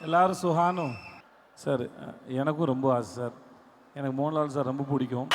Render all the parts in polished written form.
எல்லாரும் சுஹானு சார், எனக்கும் ரொம்ப ஆசை சார். எனக்கு மோகன்லால் சார் ரொம்ப பிடிக்கும்.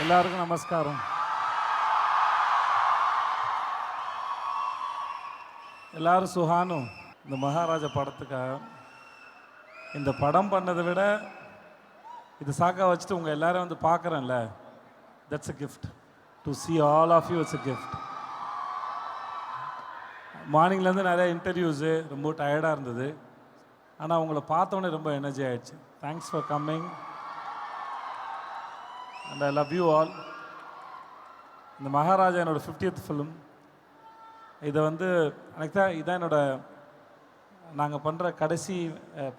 எல்லாருக்கும் நமஸ்காரம். எல்லாரும் சுஹானு. இந்த மகாராஜா படத்துக்காக இந்த படம் பண்ணதை விட இது சாக்கா வச்சுட்டு உங்கள் எல்லாரும் வந்து பார்க்குறேன்ல, that's a gift to see all of you. It's a gift. மார்னிங்லேருந்து நிறைய இன்டர்வியூஸு, ரொம்ப டயர்டாக இருந்தது. ஆனால் உங்களை பார்த்தோன்னே ரொம்ப எனர்ஜி ஆகிடுச்சு. Thanks for coming and I love you all. இந்த மகாராஜா என்னோட 50th ஃபிலிம். இதை வந்து எனக்கு தான் இதான் என்னோட நாங்கள் பண்ணுற கடைசி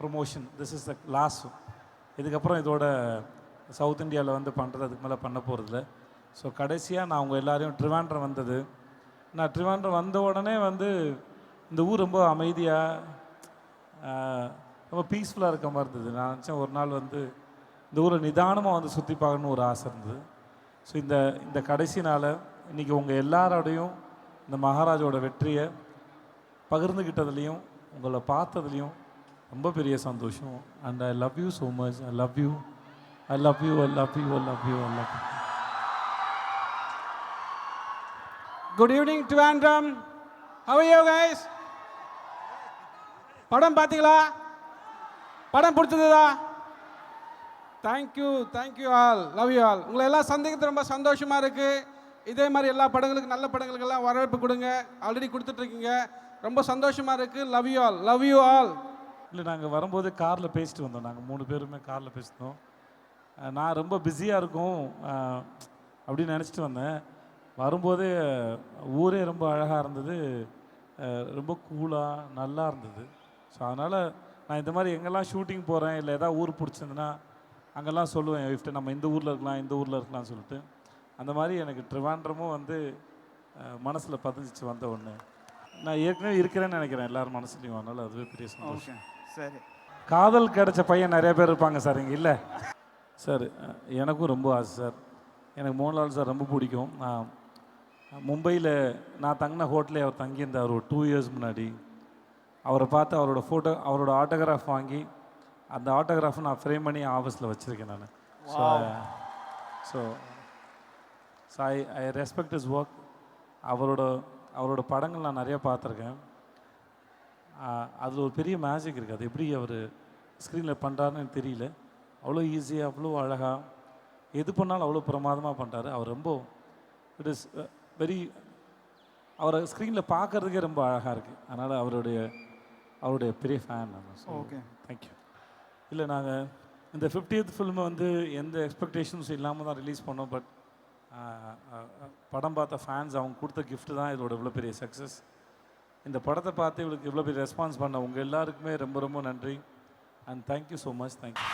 promotion. This is the last. இதுக்கப்புறம் இதோட சவுத் இந்தியாவில் வந்து பண்ணுறதுக்கு மேலே பண்ண போகிறதில்ல. ஸோ கடைசியாக நான் உங்கள் எல்லாரையும் ட்ரிவாண்ட்ரம் வந்தது. நான் ட்ரிவாண்ட்ரம் வந்த உடனே வந்து இந்த ஊர் ரொம்ப அமைதியாக ரொம்ப பீஸ்ஃபுல்லாக இருக்க மாதிரி இருந்தது. நான் நினச்சேன் ஒரு நாள் வந்து இந்த ஊரை நிதானமாக வந்து சுற்றி பார்க்கணுன்னு ஒரு ஆசை இருந்தது. ஸோ இந்த கடைசி நாளை இன்றைக்கி உங்கள் எல்லாரோடையும் இந்த மகாராஜோட வெற்றியை பகிர்ந்துக்கிட்டதுலேயும் உங்களை பார்த்ததுலேயும் ரொம்ப பெரிய சந்தோஷம். And I love you so much. I love you, I love you, I love you, I love you, I love you. Good evening Trivandrum. How are you guys? படம் பார்த்தீங்களா? படம் பிடிச்சதா? Thank you all. Love you all. உங்களை எல்லாம் சந்திக்கிறது ரொம்ப சந்தோஷமாக இருக்குது. இதே மாதிரி எல்லா படங்களுக்கு, நல்ல படங்களுக்கெல்லாம் வரவேற்பு கொடுங்க. ஆல்ரெடி கொடுத்துட்ருக்கீங்க. ரொம்ப சந்தோஷமாக இருக்குது. Love you all. Love you all. இல்லை, நாங்கள் வரும்போது காரில் பேசிட்டு வந்தோம். நாங்கள் 3 பேருமே காரில் பேசிட்டோம். நான் ரொம்ப பிஸியாக இருக்கும் அப்படின்னு நினச்சிட்டு வந்தேன். வரும்போதே ஊரே ரொம்ப அழகாக இருந்தது, ரொம்ப கூலாக நல்லா இருந்தது. ஸோ அதனால் நான் இந்த மாதிரி எங்கெல்லாம் ஷூட்டிங் போகிறேன் இல்லை எதாவது ஊர் பிடிச்சிருந்துன்னா அங்கெல்லாம் சொல்லுவேன் என் ஒய்ஃப்ட்ட, நம்ம இந்த ஊரில் இருக்கலாம், இந்த ஊரில் இருக்கலாம்னு சொல்லிட்டு. அந்த மாதிரி எனக்கு ட்ரிவாண்ட்ரமும் வந்து மனசில் பதிஞ்சிச்சு வந்த ஒன்று. நான் ஏற்கனவே இருக்கிறேன்னு நினைக்கிறேன் எல்லாரும் மனசுலையும். அதனால் அதுவே பெரிய சந்தோஷம். சரி, காதல் கிடைச்ச பையன் நிறைய பேர் இருப்பாங்க சார் இங்கே. இல்லை சார், எனக்கும் ரொம்ப ஆசை சார். எனக்கு மோகன்லால் சார் ரொம்ப பிடிக்கும். நான் மும்பையில் நான் தங்கின ஹோட்டலே அவர் தங்கியிருந்தார் ஒரு 2 years முன்னாடி. அவரை பார்த்து அவரோட ஆட்டோகிராஃப் வாங்கி அந்த ஆட்டோகிராஃபை நான் ஃப்ரேம் பண்ணி ஆஃபீஸில் வச்சுருக்கேன் நான். So I respect is work. அவரோட படங்கள் நான் நிறையா பார்த்துருக்கேன். அதில் ஒரு பெரிய மேஜிக் இருக்குது. அது எப்படி அவர் ஸ்க்ரீனில் பண்ணுறாருன்னு எனக்கு தெரியல. அவ்வளோ ஈஸியாக, அவ்வளோ அழகாக, எது பண்ணாலும் அவ்வளோ பிரமாதமாக பண்ணுறாரு. அவர் ரொம்ப இட் இஸ் வெரி, அவரை ஸ்க்ரீனில் பார்க்குறதுக்கே ரொம்ப அழகாக இருக்குது. அதனால் அவருடைய பெரிய ஃபேன் நான். Okay, thank you. இல்லை, நாங்கள் இந்த 50th ஃபில்மை வந்து எந்த எக்ஸ்பெக்டேஷன்ஸும் இல்லாமல் தான் ரிலீஸ் பண்ணோம். பட் படம் பார்த்த ஃபேன்ஸ் அவங்க கொடுத்த கிஃப்ட்டு தான் இதோட இவ்வளோ பெரிய சக்ஸஸ். இந்த படத்தை பார்த்து இவளுக்கு இவ்வளோ பெரிய ரெஸ்பான்ஸ் பண்ண உங்கள் எல்லாருக்குமே ரொம்ப ரொம்ப நன்றி. And thank you so much. Thank you.